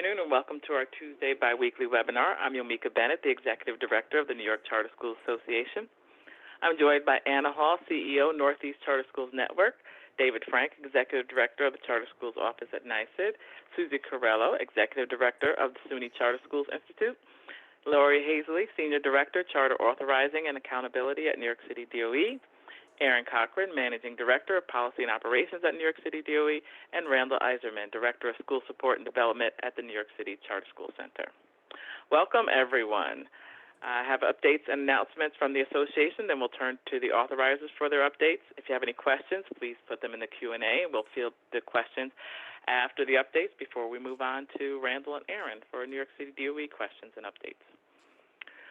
Good afternoon and welcome to our Tuesday biweekly webinar. I'm Yomika Bennett, the Executive Director of the New York Charter Schools Association. I'm joined by Anna Hall, CEO, Northeast Charter Schools Network, David Frank, Executive Director of the Charter Schools Office at NYSID, Susie Carello, Executive Director of the SUNY Charter Schools Institute, Laurie Hazeley, Senior Director, Charter Authorizing and Accountability at New York City DOE, Aaron Cochran, Managing Director of Policy and Operations at New York City DOE, and Randall Iserman, Director of School Support and Development at the New York City Charter School Center. Welcome, everyone. I have updates and announcements from the association, then we'll turn to the authorizers for their updates. If you have any questions, please put them in the Q&A, and we'll field the questions after the updates before we move on to Randall and Aaron for New York City DOE questions and updates.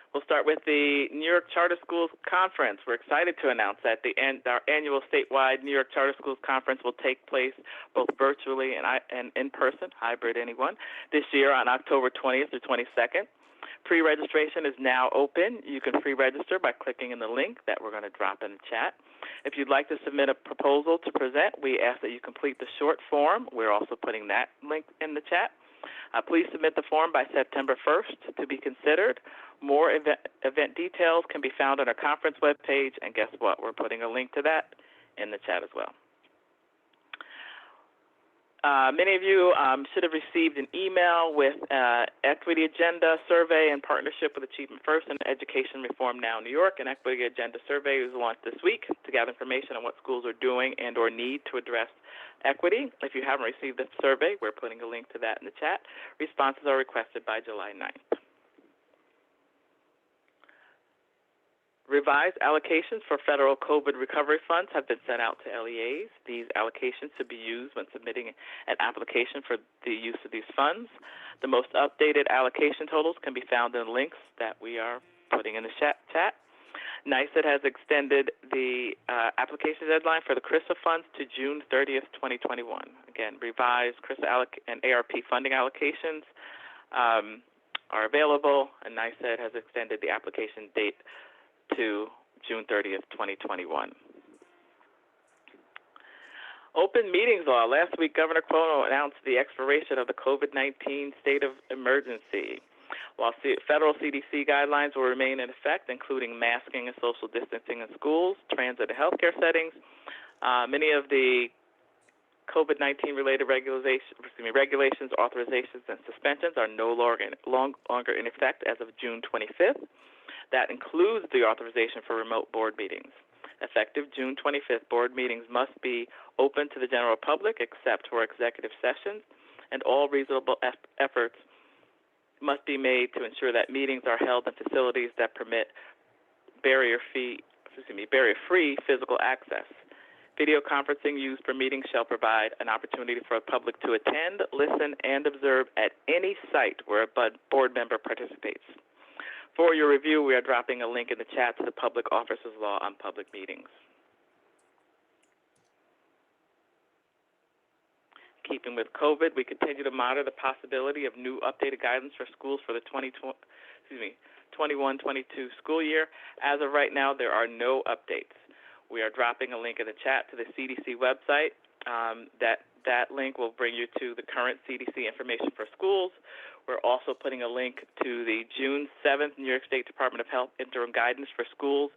We'll start with the New York Charter Schools Conference. We're excited to announce that our annual statewide New York Charter Schools Conference will take place both virtually and in person, hybrid anyone, this year on October 20th through 22nd. Pre-registration is now open. You can pre-register by clicking in the link that we're going to drop in the chat. If you'd like to submit a proposal to present, we ask that you complete the short form. We're also putting that link in the chat. Please submit the form by September 1st to be considered. More event details can be found on our conference webpage, and guess what? We're putting a link to that in the chat as well. Many of you should have received an email with Equity Agenda Survey in partnership with Achievement First and Education Reform Now New York. An Equity Agenda Survey was launched this week to gather information on what schools are doing and or need to address equity. If you haven't received the survey, we're putting a link to that in the chat. Responses are requested by July 9th. Revised allocations for federal COVID recovery funds have been sent out to LEAs. These allocations should be used when submitting an application for the use of these funds. The most updated allocation totals can be found in links that we are putting in the chat. NYSID has extended the application deadline for the CRISA funds to June 30th, 2021. Again, revised CRISA and ARP funding allocations are available, and NYSID has extended the application date to June 30th, 2021. Open meetings law. Last week, Governor Cuomo announced the expiration of the COVID-19 state of emergency. While federal CDC guidelines will remain in effect, including masking and social distancing in schools, transit, and healthcare settings, many of the COVID-19 related regulations, authorizations, and suspensions are no longer in effect as of June 25th. That includes the authorization for remote board meetings. Effective June 25th, board meetings must be open to the general public except for executive sessions, and all reasonable efforts must be made to ensure that meetings are held in facilities that permit barrier-free physical access. Video conferencing used for meetings shall provide an opportunity for the public to attend, listen, and observe at any site where a board member participates. For your review, we are dropping a link in the chat to the Public Officers Law on public meetings. Keeping with COVID, we continue to monitor the possibility of new updated guidance for schools for the 21-22 school year. As of right now, there are no updates. We are dropping a link in the chat to the CDC website. That link will bring you to the current CDC information for schools. We're also putting a link to the June 7th New York State Department of Health interim guidance for schools.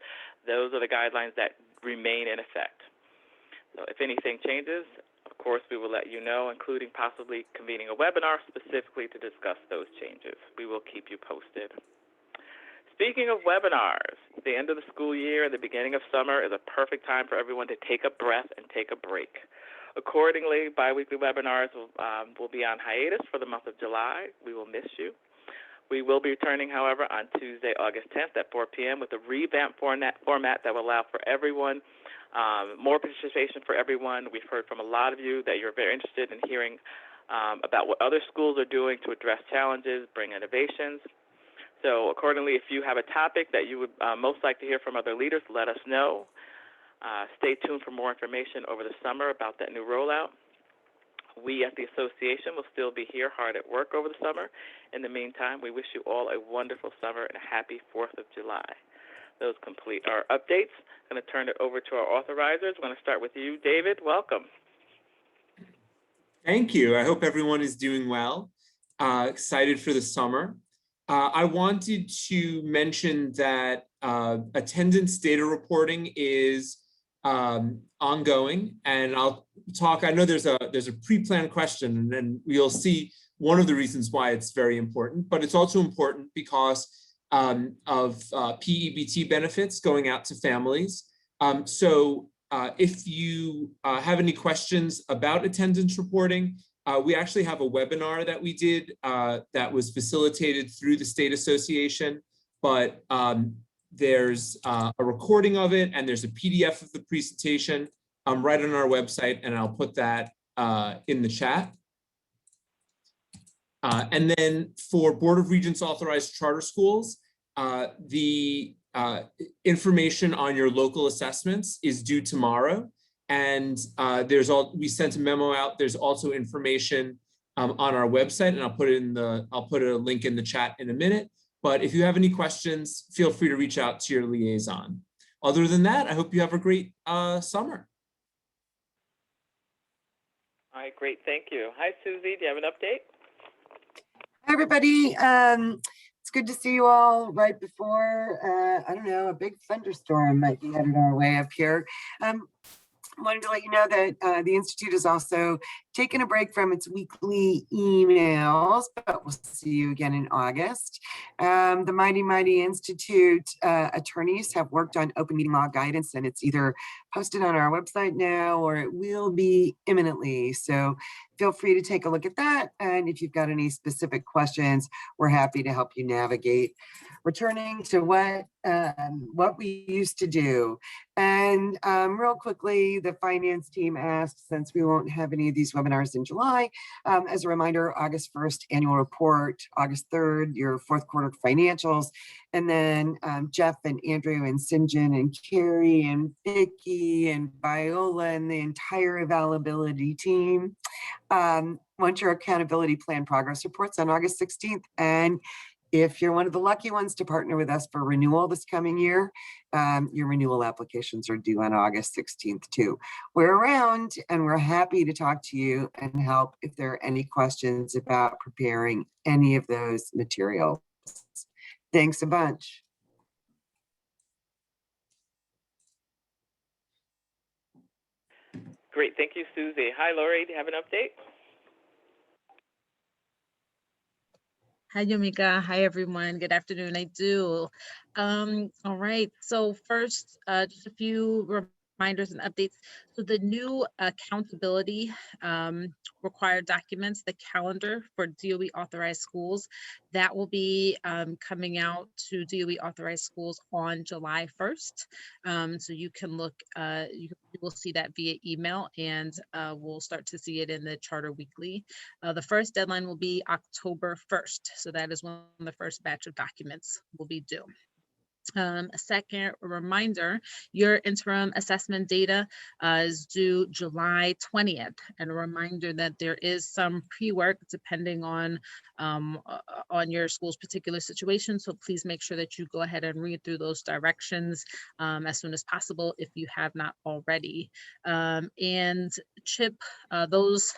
Those are the guidelines that remain in effect. So if anything changes, of course, we will let you know, including possibly convening a webinar specifically to discuss those changes. We will keep you posted. Speaking of webinars, the end of the school year and the beginning of summer is a perfect time for everyone to take a breath and take a break. Accordingly, biweekly webinars will be on hiatus for the month of July. We will miss you. We will be returning, however, on Tuesday, August 10th at 4 p.m. with a revamped format that will allow for everyone, more participation for everyone. We've heard from a lot of you that you're very interested in hearing about what other schools are doing to address challenges, bring innovations. So accordingly, if you have a topic that you would most like to hear from other leaders, let us know. Stay tuned for more information over the summer about that new rollout. We at the association will still be here hard at work over the summer. In the meantime, we wish you all a wonderful summer and a happy 4th of July. Those complete our updates. I'm going to turn it over to our authorizers. We're going to start with you, David. Welcome. Thank you. I hope everyone is doing well. excited for the summer. I wanted to mention that attendance data reporting is ongoing, and I'll talk. I know there's a pre-planned question, and then we'll see one of the reasons why it's very important, but it's also important because of PEBT benefits going out to families. So if you have any questions about attendance reporting, we actually have a webinar that we did that was facilitated through the State Association, but there's a recording of it and there's a PDF of the presentation right on our website, and I'll put that in the chat. And then for Board of Regents authorized charter schools, the information on your local assessments is due tomorrow. And we sent a memo out. There's also information on our website, and I'll put a link in the chat in a minute. But if you have any questions, feel free to reach out to your liaison. Other than that, I hope you have a great summer. All right, great, thank you. Hi, Susie, do you have an update? Hi, everybody. It's good to see you all right before, I don't know, a big thunderstorm might be headed our way up here. Wanted to let you know that the Institute is also taking a break from its weekly emails, but we'll see you again in August. The Mighty Institute attorneys have worked on open meeting law guidance, and it's either posted on our website now or it will be imminently. So feel free to take a look at that. And if you've got any specific questions, we're happy to help you navigate. Returning to what we used to do. And real quickly, the finance team asked, since we won't have any of these webinars in July, as a reminder, August 1st annual report, August 3rd, your fourth quarter financials, and then Jeff and Andrew and Sinjin and Carrie and Vicky and Viola and the entire availability team want your accountability plan progress reports on August 16th. And if you're one of the lucky ones to partner with us for renewal this coming year, your renewal applications are due on August 16th too. We're around and we're happy to talk to you and help if there are any questions about preparing any of those materials. Thanks a bunch. Great, thank you, Susie. Hi, Laurie, do you have an update? Hi, Yumika. Hi, everyone. Good afternoon. I do. All right. So first, just a few reminders and updates. So the new accountability required documents, the calendar for DOE authorized schools, that will be coming out to DOE authorized schools on July 1st. So you can look, you will see that via email, and we'll start to see it in the Charter Weekly. The first deadline will be October 1st. So that is when the first batch of documents will be due. A second reminder, your interim assessment data is due July 20th, and a reminder that there is some pre-work depending on your school's particular situation. So please make sure that you go ahead and read through those directions as soon as possible if you have not already. And Chip, those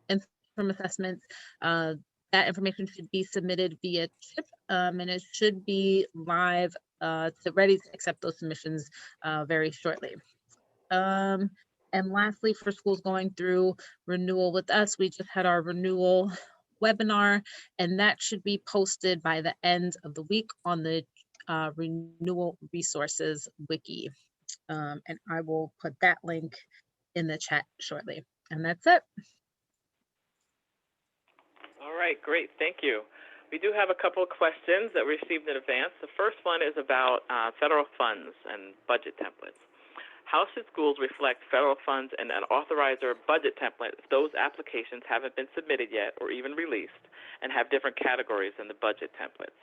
interim assessments, that information should be submitted via CHIP, and it should be live ready to accept those submissions very shortly. And lastly, for schools going through renewal with us, we just had our renewal webinar, and that should be posted by the end of the week on the renewal resources wiki. And I will put that link in the chat shortly. And that's it. All right, great, thank you. We do have a couple of questions that we received in advance. The first one is about federal funds and budget templates. How should schools reflect federal funds and an authorizer budget template if those applications haven't been submitted yet or even released and have different categories in the budget templates?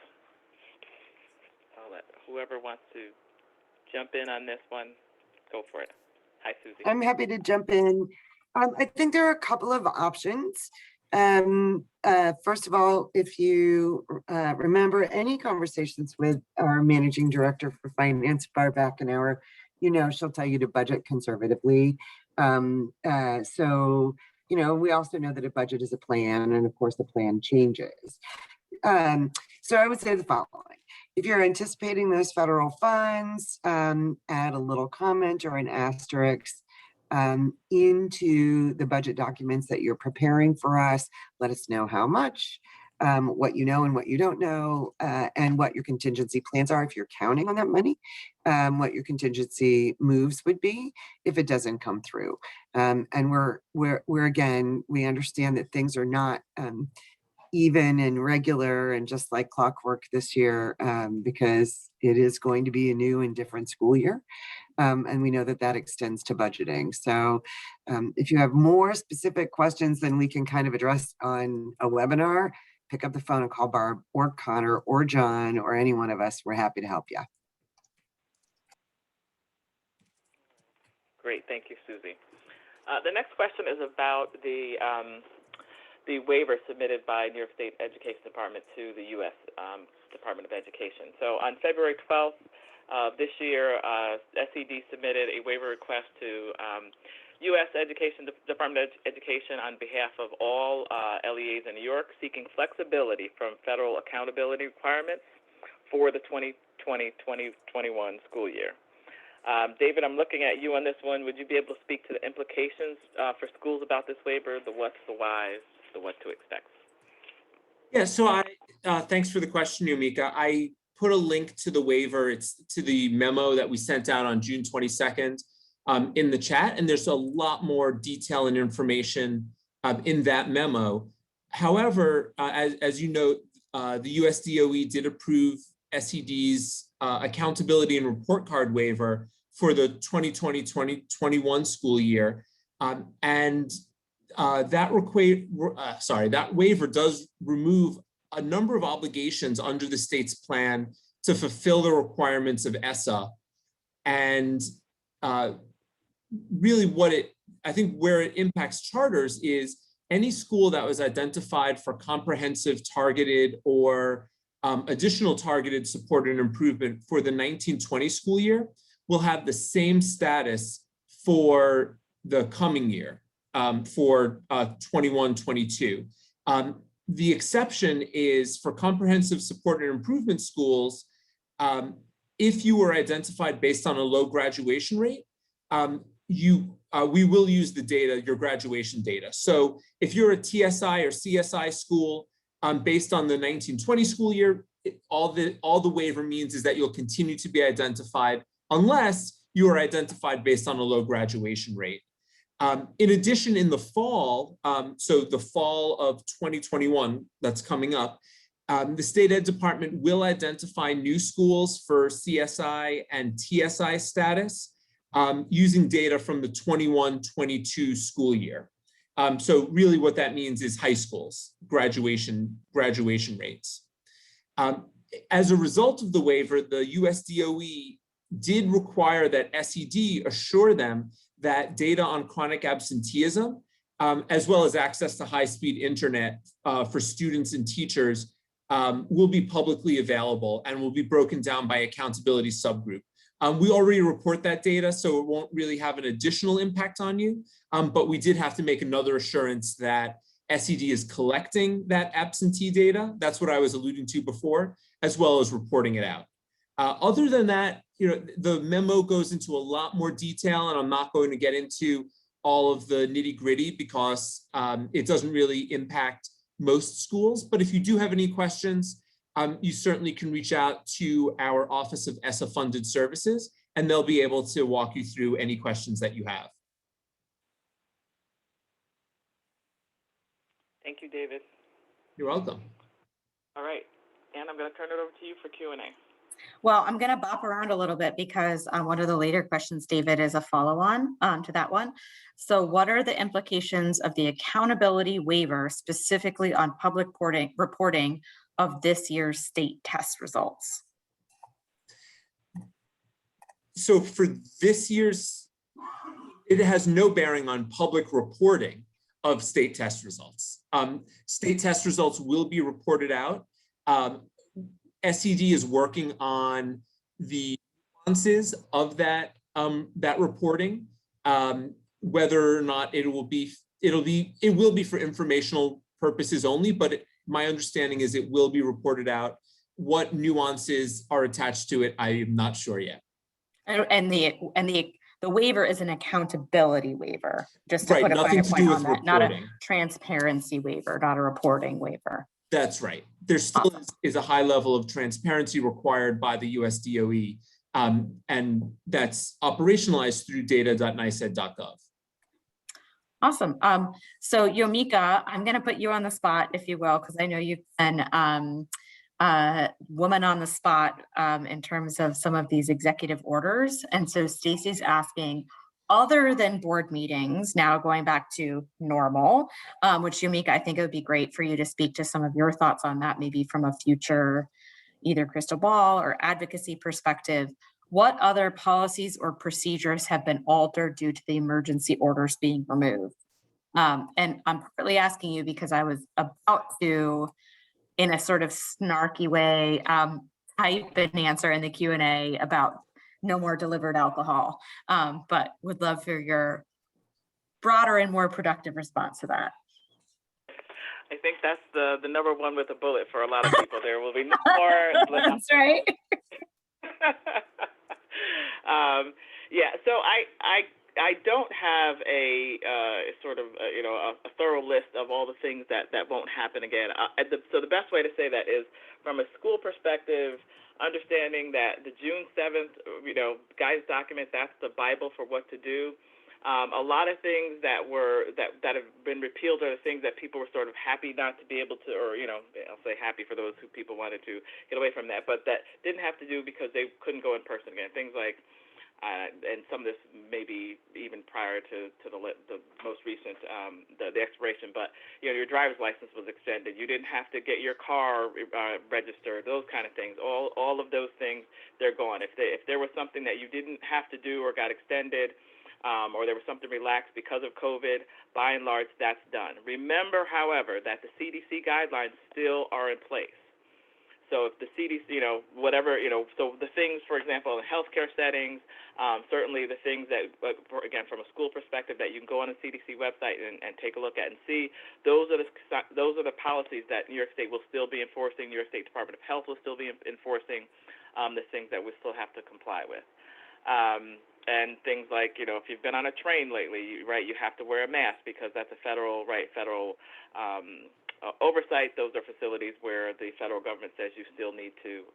I'll let whoever wants to jump in on this one, go for it. Hi, Susie. I'm happy to jump in. I think there are a couple of options. First of all, if you remember any conversations with our managing director for finance, Barb Backenauer, you know she'll tell you to budget conservatively. So you know, we also know that a budget is a plan, and of course the plan changes. So I would say the following. If you're anticipating those federal funds, add a little comment or an asterisk into the budget documents that you're preparing for us. Let us know how much, what you know and what you don't know, and what your contingency plans are if you're counting on that money, what your contingency moves would be if it doesn't come through. And we're again, we understand that things are not even and regular and just like clockwork this year, because it is going to be a new and different school year. And we know that that extends to budgeting. So if you have more specific questions than we can kind of address on a webinar, pick up the phone and call Barb or Connor or John or any one of us. We're happy to help you. Great, thank you, Susie. The next question is about the waiver submitted by New York State Education Department to the U.S. Department of Education. So on February 12th this year, SED submitted a waiver request to U.S. Department of Education on behalf of all LEAs in New York, seeking flexibility from federal accountability requirements for the 2020-2021 school year. David, I'm looking at you on this one. Would you be able to speak to the implications for schools about this waiver, the what's, the whys, the what to expect? Yeah, so thanks for the question, Yumika. I put a link to the waiver. It's to the memo that we sent out on June 22nd in the chat, and there's a lot more detail and information in that memo. However, as you note, the US DOE did approve SED's accountability and report card waiver for the 2020-2021 school year. That waiver does remove a number of obligations under the state's plan to fulfill the requirements of ESSA. And really I think where it impacts charters is any school that was identified for comprehensive, targeted, or additional targeted support and improvement for the 1920 school year will have the same status for the coming year, for 21-22. The exception is for comprehensive support and improvement schools. If you were identified based on a low graduation rate, we will use the data, your graduation data. So if you're a TSI or CSI school based on the 1920 school year, all the waiver means is that you'll continue to be identified unless you are identified based on a low graduation rate. In addition, in the fall, so the fall of 2021 that's coming up, the State Ed Department will identify new schools for CSI and TSI status using data from the 21-22 school year. So really what that means is high schools, graduation rates. As a result of the waiver, the US DOE did require that SED assure them that data on chronic absenteeism, as well as access to high-speed internet for students and teachers will be publicly available and will be broken down by accountability subgroup. We already report that data, so it won't really have an additional impact on you, but we did have to make another assurance that SED is collecting that absentee data. That's what I was alluding to before, as well as reporting it out. Other than that, the memo goes into a lot more detail, and I'm not going to get into all of the nitty-gritty because it doesn't really impact most schools. But if you do have any questions, you certainly can reach out to our Office of ESSA Funded Services, and they'll be able to walk you through any questions that you have. Thank you, David. You're welcome. All right, Anne, I'm going to turn it over to you for Q&A. Well, I'm going to bop around a little bit because one of the later questions, David, is a follow-on to that one. So what are the implications of the accountability waiver specifically on public reporting of this year's state test results? So for this year's, it has no bearing on public reporting of state test results. State test results will be reported out. SED is working on the nuances of that reporting, whether or not it will be it will be for informational purposes only, but my understanding is it will be reported out. What nuances are attached to it, I am not sure yet. And the waiver is an accountability waiver, just to Right, put a nothing finer to point do on with that, not a reporting. transparency waiver, not a reporting waiver. That's right. There still Awesome. is a high level of transparency required by the US DOE, and that's operationalized through data.niced.gov. Awesome. So Yomika, I'm going to put you on the spot, if you will, because I know you've been woman on the spot in terms of some of these executive orders. And so Stacy's asking, other than board meetings, now going back to normal, which Yomika, I think it would be great for you to speak to some of your thoughts on that, maybe from a future either crystal ball or advocacy perspective. What other policies or procedures have been altered due to the emergency orders being removed? And I'm partly asking you because I was about to, in a sort of snarky way, type an answer in the Q&A about no more delivered alcohol, but would love for your broader and more productive response to that. I think that's the number one with a bullet for a lot of people. There will be no more. That's right. Yeah, so I don't have a sort of a thorough list of all the things that won't happen again. So the best way to say that is from a school perspective, understanding that the June 7th guidance document, that's the Bible for what to do. A lot of things that have been repealed are the things that people were sort of happy not to be able to, or I'll say happy for those who people wanted to get away from that, but that didn't have to do because they couldn't go in person again. Things like, and some of this maybe even prior to the most recent the expiration, but your driver's license was extended. You didn't have to get your car registered. Those kind of things. All of those things, they're gone. If there was something that you didn't have to do or got extended, or there was something relaxed because of COVID, by and large, that's done. Remember, however, that the CDC guidelines still are in place. So if the CDC, so the things, for example, in healthcare settings, certainly the things that, again, from a school perspective, that you can go on the CDC website and take a look at and see, those are the policies that New York State will still be enforcing. New York State Department of Health will still be enforcing the things that we still have to comply with. And things like, if you've been on a train lately, you have to wear a mask because that's a federal oversight. Those are facilities where the federal government says you still need to,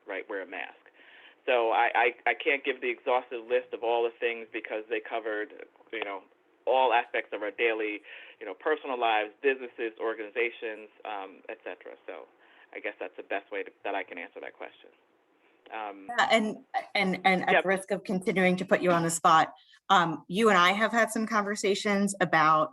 wear a mask. So I can't give the exhaustive list of all the things because they covered, all aspects of our daily, personal lives, businesses, organizations, et cetera. So I guess that's the best way that I can answer that question. And at the risk of continuing to put you on the spot, you and I have had some conversations about,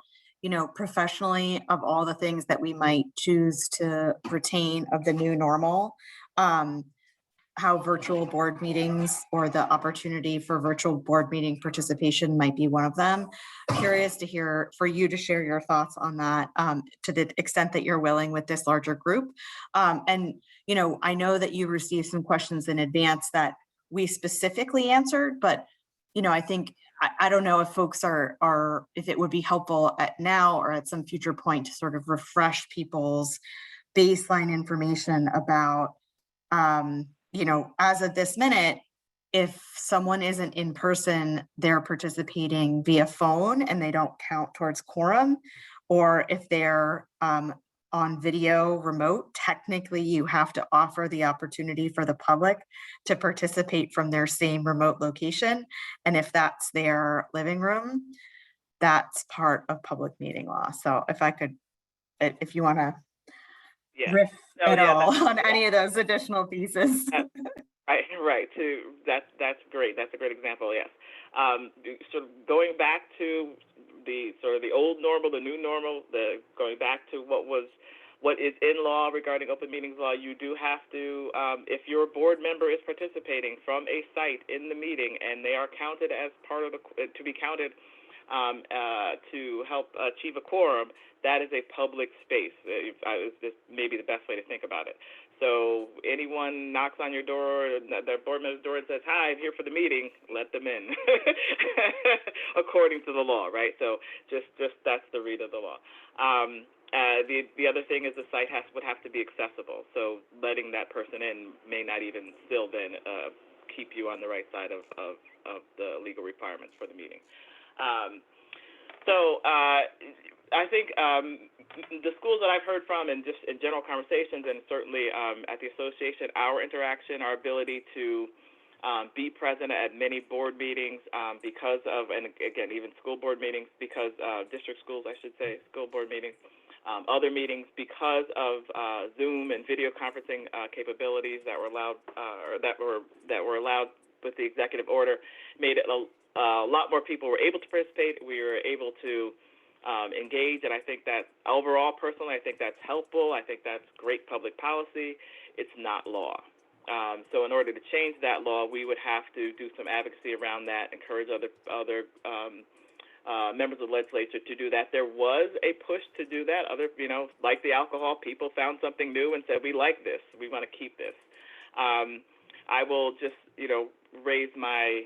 professionally, of all the things that we might choose to retain of the new normal, how virtual board meetings or the opportunity for virtual board meeting participation might be one of them. Curious to hear for you to share your thoughts on that, to the extent that you're willing with this larger group. And I know that you received some questions in advance that we specifically answered, but I think I don't know if folks are if it would be helpful at now or at some future point to sort of refresh people's baseline information about as of this minute, if someone isn't in person, they're participating via phone and they don't count towards quorum, or if they're on video remote, technically you have to offer the opportunity for the public to participate from their same remote location. And if that's their living room, that's part of public meeting law. So if you want to riff at all on any of those additional pieces. Right. That's great. That's a great example. Yes. So going back to the old normal, the new normal, going back to what is in law regarding open meetings law, you do have to, if your board member is participating from a site in the meeting and they are counted as part of to be counted to help achieve a quorum, that is a public space. This may be the best way to think about it. So anyone knocks on your door, their board member's door, and says, "Hi, I'm here for the meeting," let them in, according to the law, right? So just that's the read of the law. The other thing is the site would have to be accessible. So letting that person in may not even still then keep you on the right side of the legal requirements for the meeting. I think the schools that I've heard from, and just in general conversations, and certainly at the association, our interaction, our ability to be present at many board meetings because of, and again, even school board meetings, because district schools, I should say, school board meetings, other meetings, because of Zoom and video conferencing capabilities that were allowed, or that were allowed with the executive order, made it a lot more people were able to participate. We were able to engage, and I think that overall, personally, I think that's helpful. I think that's great public policy. It's not law. So in order to change that law, we would have to do some advocacy around that, encourage other members of the legislature to do that. There was a push to do that. Other, like the alcohol, people found something new and said, "We like this. We want to keep this." I will just, raise my,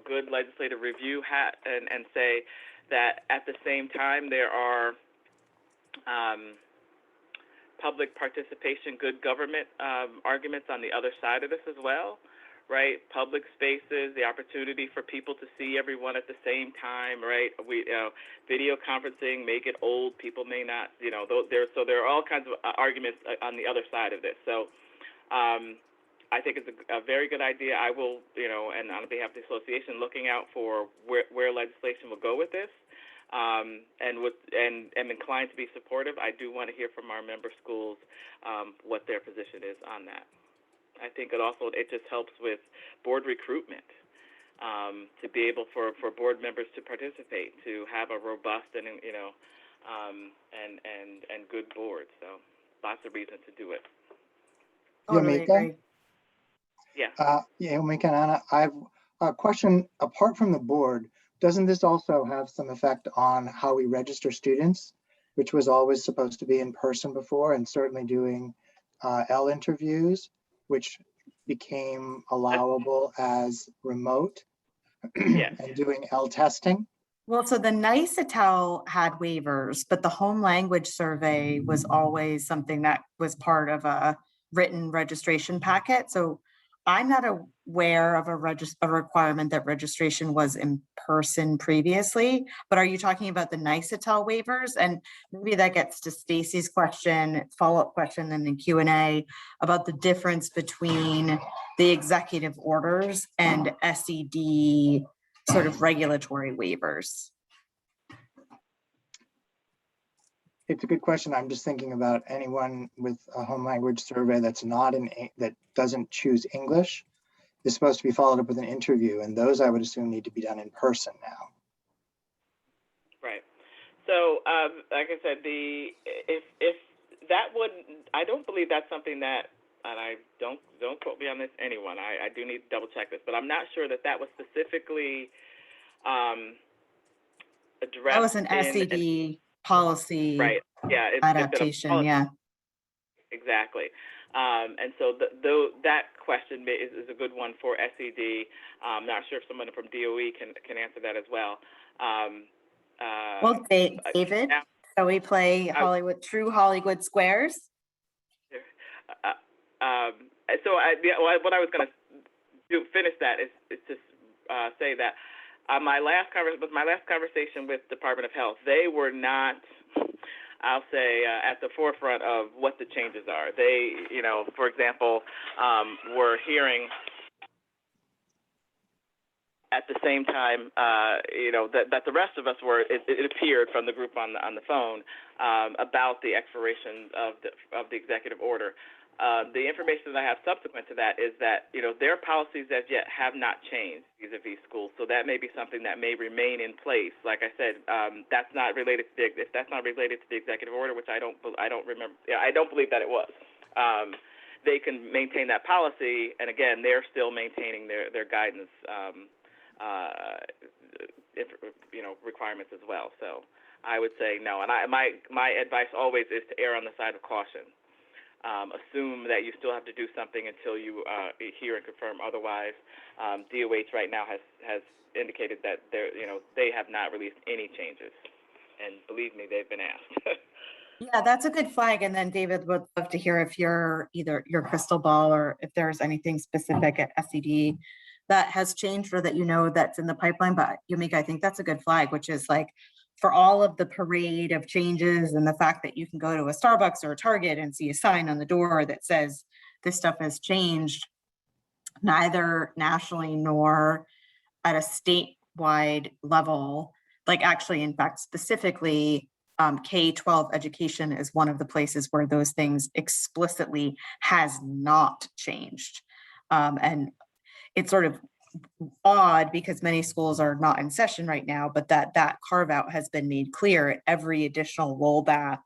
good legislative review hat and say that at the same time there are public participation, good government arguments on the other side of this as well, right? Public spaces, the opportunity for people to see everyone at the same time, right? Video conferencing may get old. People may not, so there are all kinds of arguments on the other side of this. So I think it's a very good idea. I will, and on behalf of the association, looking out for where legislation will go with this, and am inclined to be supportive. I do want to hear from our member schools what their position is on that. I think it just helps with board recruitment, to be able for board members to participate, to have a robust and and good board. So lots of reasons to do it. Totally agree. Yeah, Mika and Anna, I have a question. Apart from the board, doesn't this also have some effect on how we register students, which was always supposed to be in person before, and certainly doing L interviews, which became allowable as remote, Yes. and doing L testing? Well, so the NICETEL had waivers, but the home language survey was always something that was part of a written registration packet. So I'm not aware of a requirement that registration was in person previously, but are you talking about the NICETEL waivers? And maybe that gets to Stacy's question, follow-up question in the Q&A about the difference between the executive orders and SED sort of regulatory waivers. It's a good question. I'm just thinking about anyone with a home language survey that's not that doesn't choose English is supposed to be followed up with an interview, and those I would assume need to be done in person now. Right. So, like I said, if that would, I don't believe that's something that, and I don't quote me on this, anyone. I do need to double check this, but I'm not sure that was specifically addressed. That was an SED policy, right? Yeah, adaptation. Yeah, exactly. And so that question is a good one for SED. I'm not sure if someone from DOE can answer that as well. Well, David, so we play Hollywood, true Hollywood Squares. So what I was going to finish that is to say that my last conversation with Department of Health, they were not, I'll say, at the forefront of what the changes are. They, for example, were hearing at the same time, that the rest of us were. It appeared from the group on the phone about the expiration of the executive order. The information that I have subsequent to that is that, their policies as yet have not changed vis-a-vis schools. So that may be something that may remain in place. Like I said, that's not related to if that's not related to the executive order, which I don't remember. Yeah, I don't believe that it was. They can maintain that policy, and again, they're still maintaining their guidance requirements as well. So I would say no. And my advice always is to err on the side of caution. Assume that you still have to do something until you hear and confirm otherwise. DOH right now has indicated that they have not released any changes, and believe me, they've been asked. Yeah, that's a good flag. And then David, would love to hear if either your crystal ball or if there's anything specific at SED that has changed or that that's in the pipeline. But Yumika, I think that's a good flag, which is like for all of the parade of changes and the fact that you can go to a Starbucks or a Target and see a sign on the door that says this stuff has changed, neither nationally nor at a statewide level, like actually, in fact, specifically, K-12 education is one of the places where those things explicitly has not changed. And it's sort of odd because many schools are not in session right now, but that carve out has been made clear at every additional rollback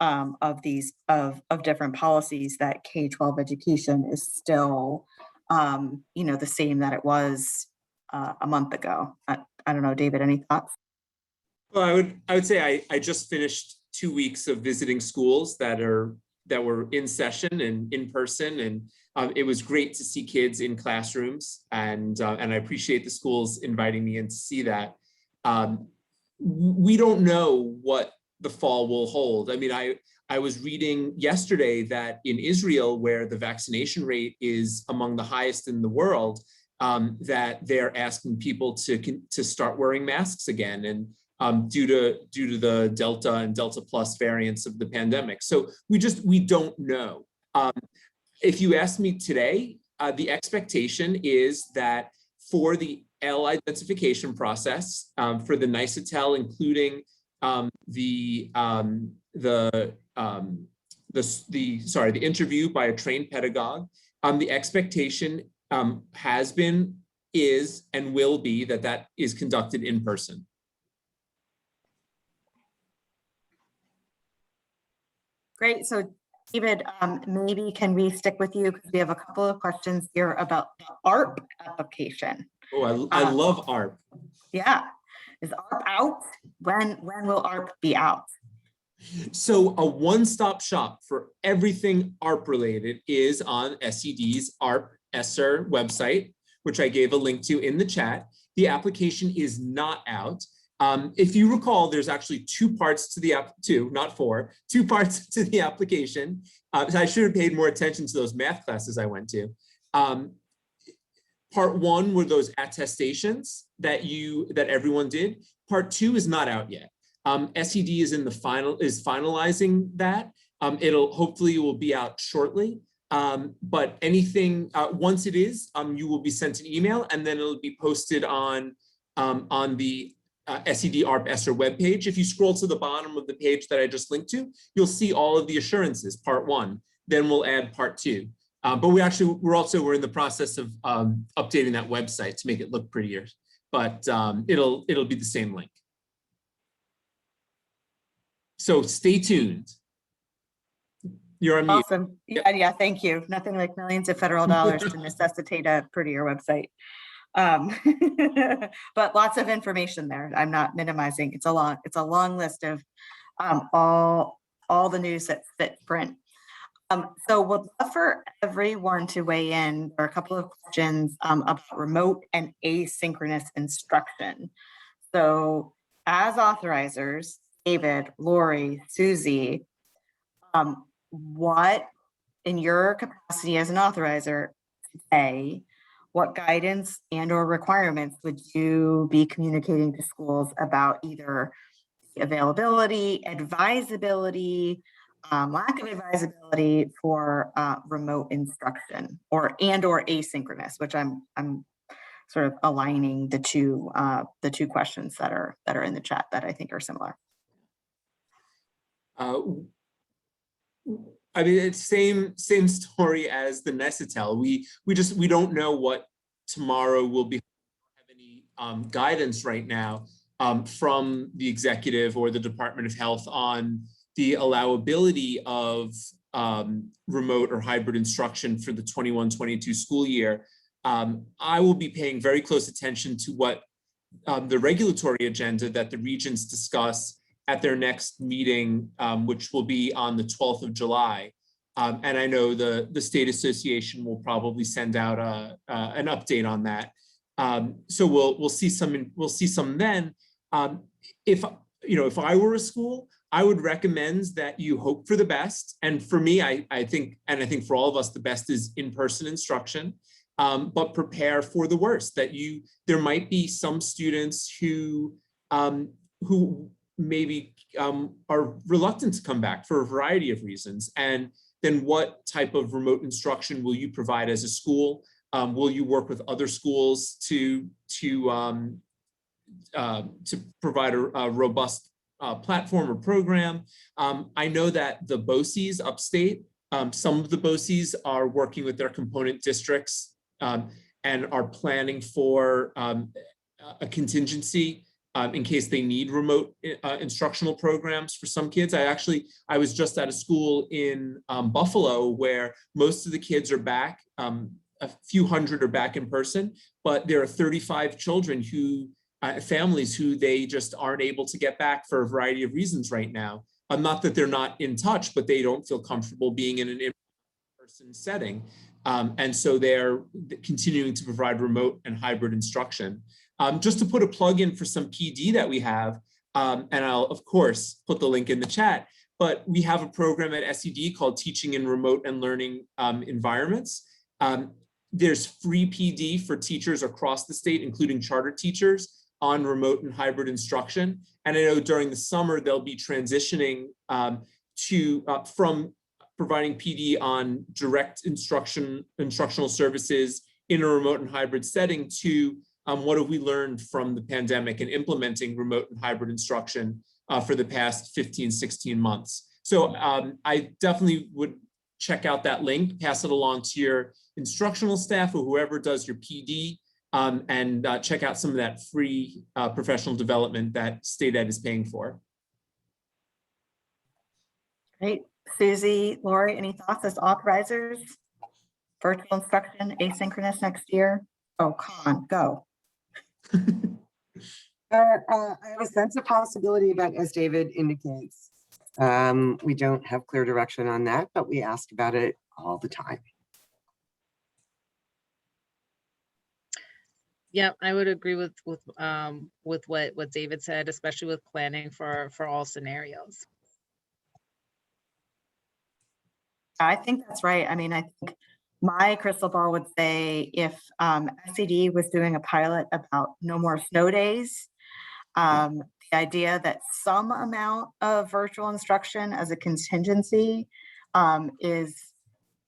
of these of different policies, that K-12 education is still the same that it was a month ago. I don't know, David, any thoughts? Well, I would say I just finished 2 weeks of visiting schools that were in session and in person, and it was great to see kids in classrooms, and I appreciate the schools inviting me in to see that. We don't know what the fall will hold. I mean, I was reading yesterday that in Israel, where the vaccination rate is among the highest in the world, that they're asking people to start wearing masks again, and due to the Delta and Delta Plus variants of the pandemic. So we don't know. If you ask me today, the expectation is that for the L identification process, for the NICETEL, including the interview by a trained pedagogue, the expectation has been, is, and will be that is conducted in person. Great. So David, maybe can we stick with you because we have a couple of questions here about the ARP application. Oh, I love ARP. Yeah. Is ARP out? When will ARP be out? So a one-stop shop for everything ARP related is on SED's ARP ESSER website, which I gave a link to in the chat. The application is not out. If you recall, there's actually two parts to the two parts to the application. I should have paid more attention to those math classes I went to. Part one were those attestations that everyone did. Part two is not out yet. SED is finalizing that. It'll hopefully will be out shortly. But anything once it is, you will be sent an email, and then it'll be posted on the SED ARP ESSER webpage. If you scroll to the bottom of the page that I just linked to, you'll see all of the assurances, part one. Then we'll add part two. But we're in the process of updating that website to make it look prettier. But it'll be the same link. So stay tuned. You're on mute. Awesome. Yeah, thank you. Nothing like millions of federal dollars to necessitate a prettier website. But lots of information there. I'm not minimizing. It's a long list of all the news that's fit print. So we'd love for everyone to weigh in. There are a couple of questions about remote and asynchronous instruction. So as authorizers, David, Laurie, Susie, what in your capacity as an authorizer today, what guidance and or requirements would you be communicating to schools about either availability, advisability, lack of advisability for remote instruction or asynchronous, which I'm sort of aligning the two questions that are in the chat that I think are similar. I mean, it's same story as the NICETEL. We don't know what tomorrow will be. Have any guidance right now from the executive or the Department of Health on the allowability of remote or hybrid instruction for the 21-22 school year. I will be paying very close attention to what the regulatory agenda that the regents discuss at their next meeting, which will be on the 12th of July. And I know the State Association will probably send out an update on that. So we'll see some then. If I were a school, I would recommend that you hope for the best. And for me, I think for all of us, the best is in-person instruction. But prepare for the worst, that there might be some students who maybe are reluctant to come back for a variety of reasons. And then what type of remote instruction will you provide as a school? Will you work with other schools to provide a robust platform or program? I know that the BOCES upstate, some of the BOCES are working with their component districts and are planning for a contingency in case they need remote instructional programs for some kids. I was just at a school in Buffalo where most of the kids are back, a few hundred are back in person, but there are 35 children families who they just aren't able to get back for a variety of reasons right now. Not that they're not in touch, but they don't feel comfortable being in an in-person setting. And so they're continuing to provide remote and hybrid instruction. Just to put a plug in for some PD that we have, and I'll of course put the link in the chat, but we have a program at SED called Teaching in Remote and Learning Environments. There's free PD for teachers across the state, including charter teachers, on remote and hybrid instruction. And I know during the summer, they'll be transitioning from providing PD on direct instructional services in a remote and hybrid setting to what have we learned from the pandemic and implementing remote and hybrid instruction for the past 15, 16 months. So I definitely would check out that link, pass it along to your instructional staff or whoever does your PD, and check out some of that free professional development that State Ed is paying for. Great. Susie, Laurie, any thoughts as authorizers? Virtual instruction, asynchronous next year? Oh, Con, go. I have a sense of possibility, but as David indicates, we don't have clear direction on that, but we ask about it all the time. Yeah, I would agree with what David said, especially with planning for all scenarios. I think that's right. I mean, I think my crystal ball would say if SED was doing a pilot about no more snow days, the idea that some amount of virtual instruction as a contingency is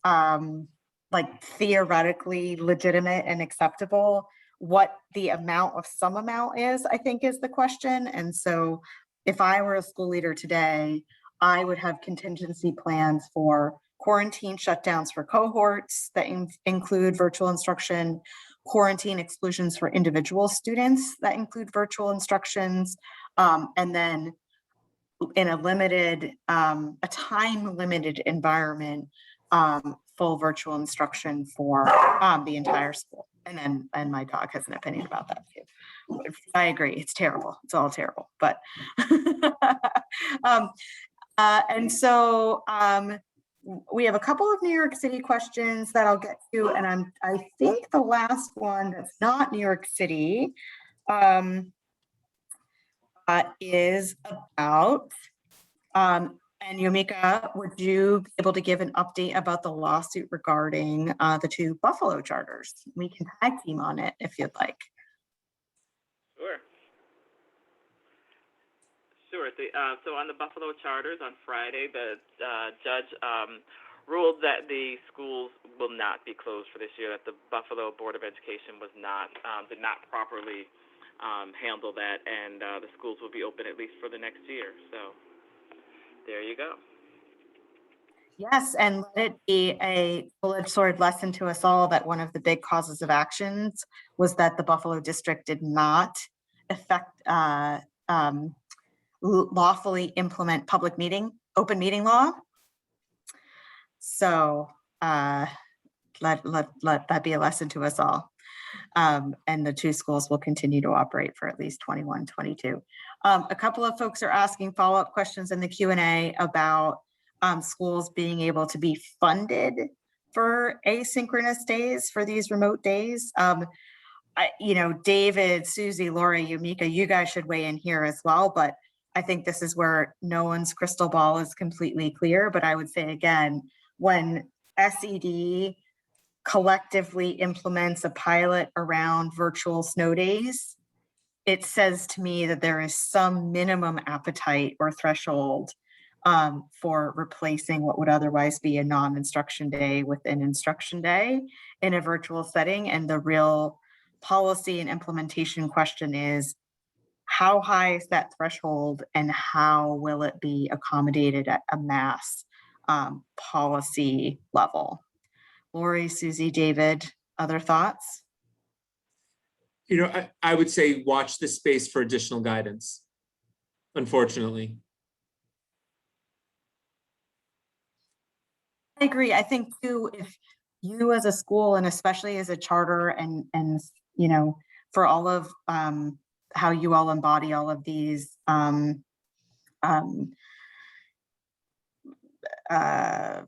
like theoretically legitimate and acceptable. What the amount of some amount is, I think, is the question. And so if I were a school leader today, I would have contingency plans for quarantine shutdowns for cohorts that include virtual instruction, quarantine exclusions for individual students that include virtual instructions, and then in a limited, a time-limited environment, full virtual instruction for the entire school. And my dog has an opinion about that too. I agree, it's terrible. It's all terrible, but and so we have a couple of New York City questions that I'll get to, and I think the last one that's not New York City is about, and Yomika, would you be able to give an update about the lawsuit regarding the 2 Buffalo charters? We can tag team on it if you'd like. Sure. So on the Buffalo charters on Friday, the judge ruled that the schools will not be closed for this year, that the Buffalo Board of Education was not did not properly handle that, and the schools will be open at least for the next year. So there you go. Yes, and let it be a double-edged sword lesson to us all that one of the big causes of actions was that the Buffalo district did not lawfully implement open meeting law. So let that be a lesson to us all. And the two schools will continue to operate for at least 21, 22. A couple of folks are asking follow-up questions in the Q&A about schools being able to be funded for asynchronous days, for these remote days. David, Susie, Laurie, Yumika, you guys should weigh in here as well, but I think this is where no one's crystal ball is completely clear. But I would say again, when SED collectively implements a pilot around virtual snow days, it says to me that there is some minimum appetite or threshold for replacing what would otherwise be a non-instruction day with an instruction day in a virtual setting. And the real policy and implementation question is, how high is that threshold and how will it be accommodated at a mass policy level? Laurie, Susie, David, other thoughts? I would say watch this space for additional guidance, unfortunately. I agree. I think too, if you as a school and especially as a charter and for all of how you all embody all of these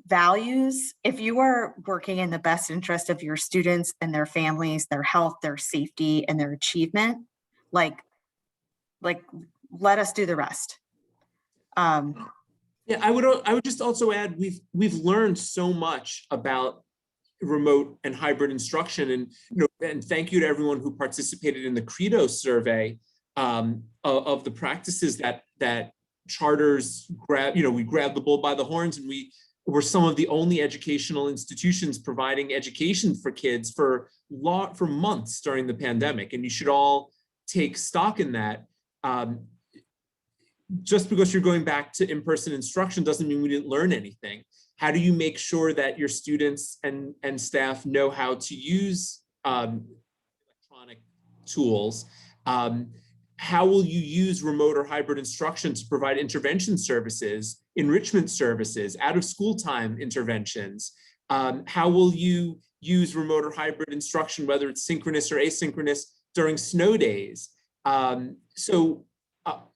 values, if you are working in the best interest of your students and their families, their health, their safety, and their achievement, like let us do the rest. Yeah, I would just also add, we've learned so much about remote and hybrid instruction, and thank you to everyone who participated in the Credo survey of the practices that charters we grabbed the bull by the horns, and we were some of the only educational institutions providing education for kids for months during the pandemic, and you should all take stock in that. Just because you're going back to in-person instruction doesn't mean we didn't learn anything. How do you make sure that your students and staff know how to use electronic tools? How will you use remote or hybrid instruction to provide intervention services, enrichment services, out of school time interventions? How will you use remote or hybrid instruction, whether it's synchronous or asynchronous, during snow days?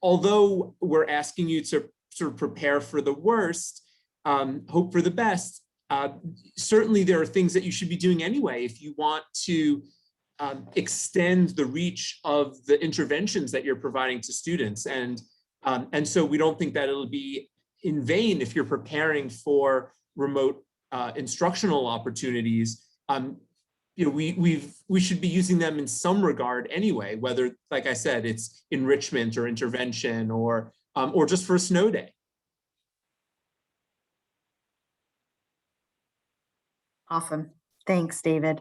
Although we're asking you to sort of prepare for the worst, hope for the best, certainly there are things that you should be doing anyway if you want to extend the reach of the interventions that you're providing to students. And so we don't think that it'll be in vain if you're preparing for remote instructional opportunities. We should be using them in some regard anyway, whether, like I said, it's enrichment or intervention or just for a snow day. Awesome. Thanks, David.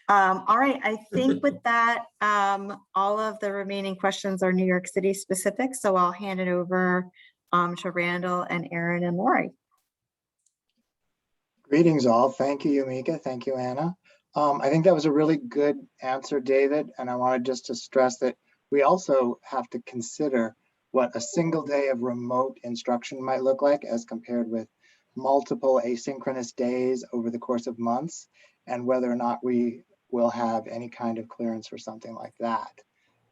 All right, I think with that, all of the remaining questions are New York City specific, so I'll hand it over to Randall and Aaron and Laurie. Greetings all. Thank you, Yumika. Thank you, Anna. I think that was a really good answer, David. And I wanted just to stress that we also have to consider what a single day of remote instruction might look like as compared with multiple asynchronous days over the course of months, and whether or not we will have any kind of clearance for something like that,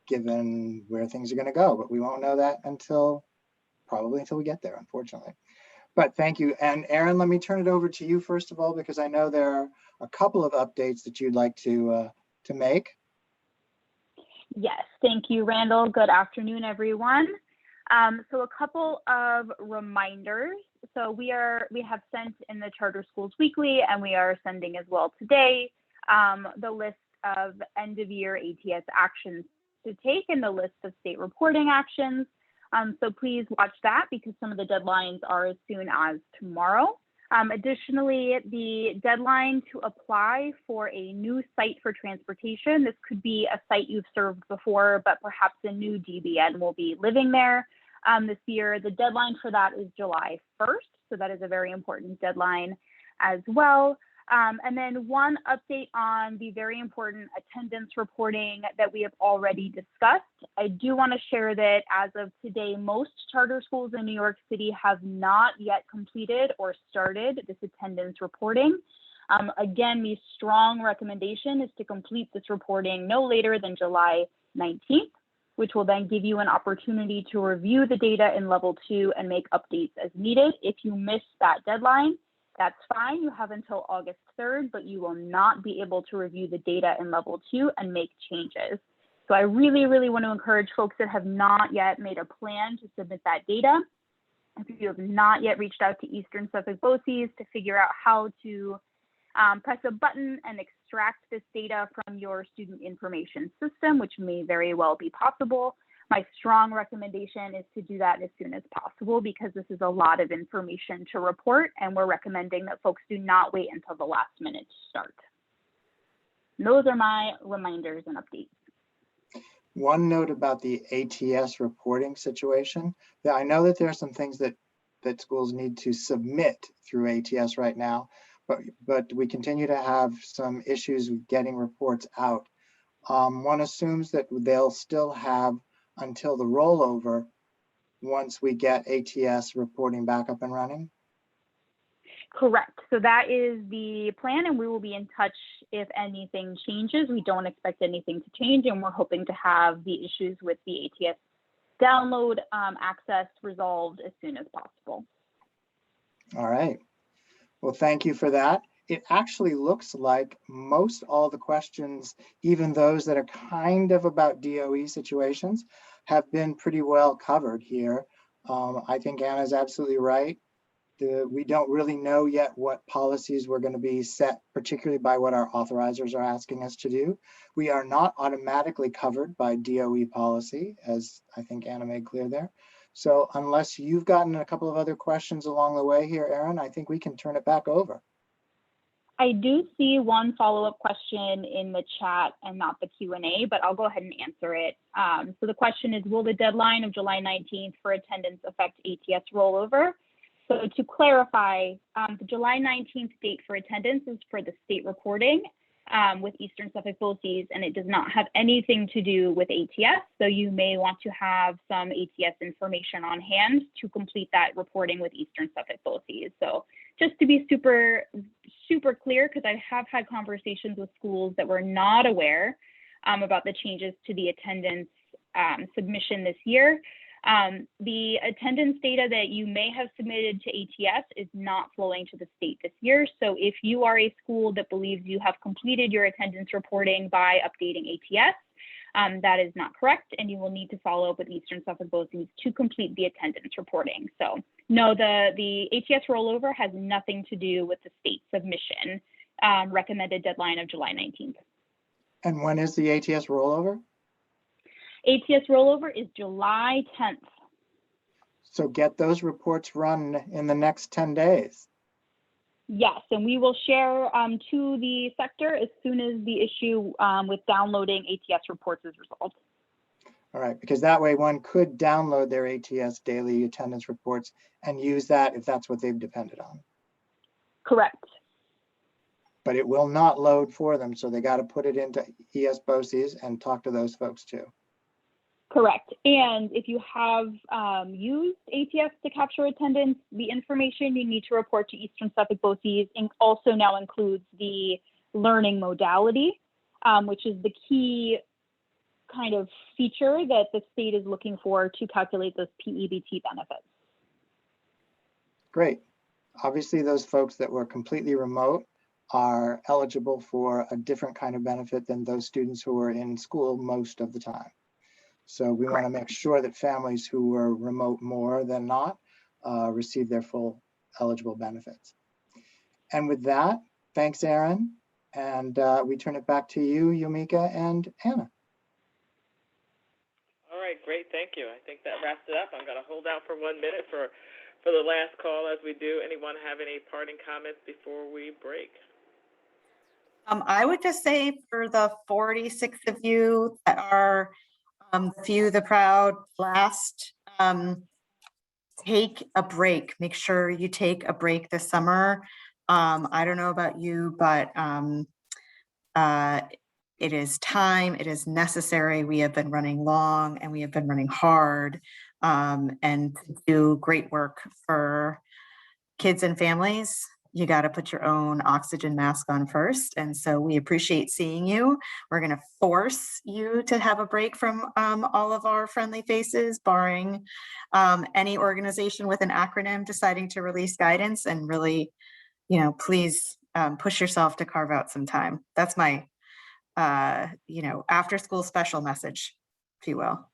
given where things are going to go. But we won't know that probably until we get there, unfortunately. But thank you. And Aaron, let me turn it over to you first of all, because I know there are a couple of updates that you'd like to make. Yes, thank you, Randall. Good afternoon, everyone. So a couple of reminders. So we have sent in the Charter Schools Weekly, and we are sending as well today the list of end of year ATS actions to take and the list of state reporting actions. So please watch that because some of the deadlines are as soon as tomorrow. Additionally, the deadline to apply for a new site for transportation, this could be a site you've served before, but perhaps a new DBN will be living there this year. The deadline for that is July 1st, so that is a very important deadline as well. And then one update on the very important attendance reporting that we have already discussed. I do want to share that as of today, most charter schools in New York City have not yet completed or started this attendance reporting. Again, the strong recommendation is to complete this reporting no later than July 19th, which will then give you an opportunity to review the data in level 2 and make updates as needed. If you miss that deadline, that's fine. You have until August 3rd, but you will not be able to review the data in level 2 and make changes. So I really, really want to encourage folks that have not yet made a plan to submit that data. If you have not yet reached out to Eastern Suffolk BOCES to figure out how to press a button and extract this data from your student information system, which may very well be possible, my strong recommendation is to do that as soon as possible, because this is a lot of information to report, and we're recommending that folks do not wait until the last minute to start. And those are my reminders and updates. One note about the ATS reporting situation, that I know that there are some things that schools need to submit through ATS right now, but we continue to have some issues with getting reports out. One assumes that they'll still have until the rollover once we get ATS reporting back up and running. Correct. So that is the plan, and we will be in touch if anything changes. We don't expect anything to change, and we're hoping to have the issues with the ATS download access resolved as soon as possible. All right. Well, thank you for that. It actually looks like most all the questions, even those that are kind of about DOE situations, have been pretty well covered here. I think Anna's absolutely right. We don't really know yet what policies we're going to be set, particularly by what our authorizers are asking us to do. We are not automatically covered by DOE policy, as I think Anna made clear there. So unless you've gotten a couple of other questions along the way here, Erin, I think we can turn it back over. I do see one follow-up question in the chat and not the Q&A, but I'll go ahead and answer it. So the question is, will the deadline of July 19th for attendance affect ATS rollover? So to clarify, the July 19th date for attendance is for the state reporting with Eastern Suffolk BOCES, and it does not have anything to do with ATS. So you may want to have some ATS information on hand to complete that reporting with Eastern Suffolk BOCES. So just to be super clear, because I have had conversations with schools that were not aware about the changes to the attendance submission this year. The attendance data that you may have submitted to ATS is not flowing to the state this year. So if you are a school that believes you have completed your attendance reporting by updating ATS, that is not correct, and you will need to follow up with Eastern Suffolk BOCES to complete the attendance reporting. So no, the ATS rollover has nothing to do with the state submission recommended deadline of July 19th. And when is the ATS rollover? ATS rollover is July 10th. So get those reports run in the next 10 days. Yes, and we will share to the sector as soon as the issue with downloading ATS reports is resolved. All right, because that way one could download their ATS daily attendance reports and use that if that's what they've depended on. Correct. But it will not load for them, so they got to put it into ES BOCES and talk to those folks too. Correct. And if you have used ATS to capture attendance, the information you need to report to Eastern Suffolk BOCES also now includes the learning modality, which is the key kind of feature that the state is looking for to calculate those PEBT benefits. Great. Obviously, those folks that were completely remote are eligible for a different kind of benefit than those students who were in school most of the time. So we want to make sure that families who were remote more than not receive their full eligible benefits. And with that, thanks, Erin. And we turn it back to you, Yumika and Anna. All right, great, thank you. I think that wraps it up. I'm going to hold out for 1 minute for the last call as we do. Anyone have any parting comments before we break? I would just say for the 46 of you that are few the proud last, take a break. Make sure you take a break this summer. I don't know about you, but it is time, it is necessary. We have been running long and we have been running hard and do great work for kids and families. you got to put your own oxygen mask on first. And so we appreciate seeing you. We're going to force you to have a break from all of our friendly faces, barring any organization with an acronym deciding to release guidance, and really, please push yourself to carve out some time. That's my, after school special message, if you will.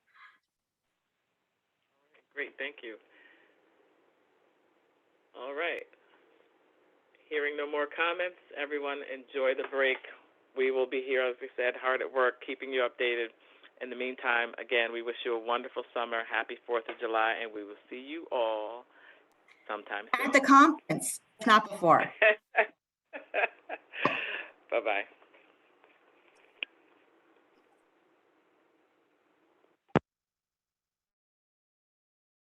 Great, thank you. All right. Hearing no more comments, everyone enjoy the break. We will be here, as we said, hard at work, keeping you updated. In the meantime, again, we wish you a wonderful summer. Happy 4th of July, and we will see you all sometime soon. At the conference, if not before. Bye-bye.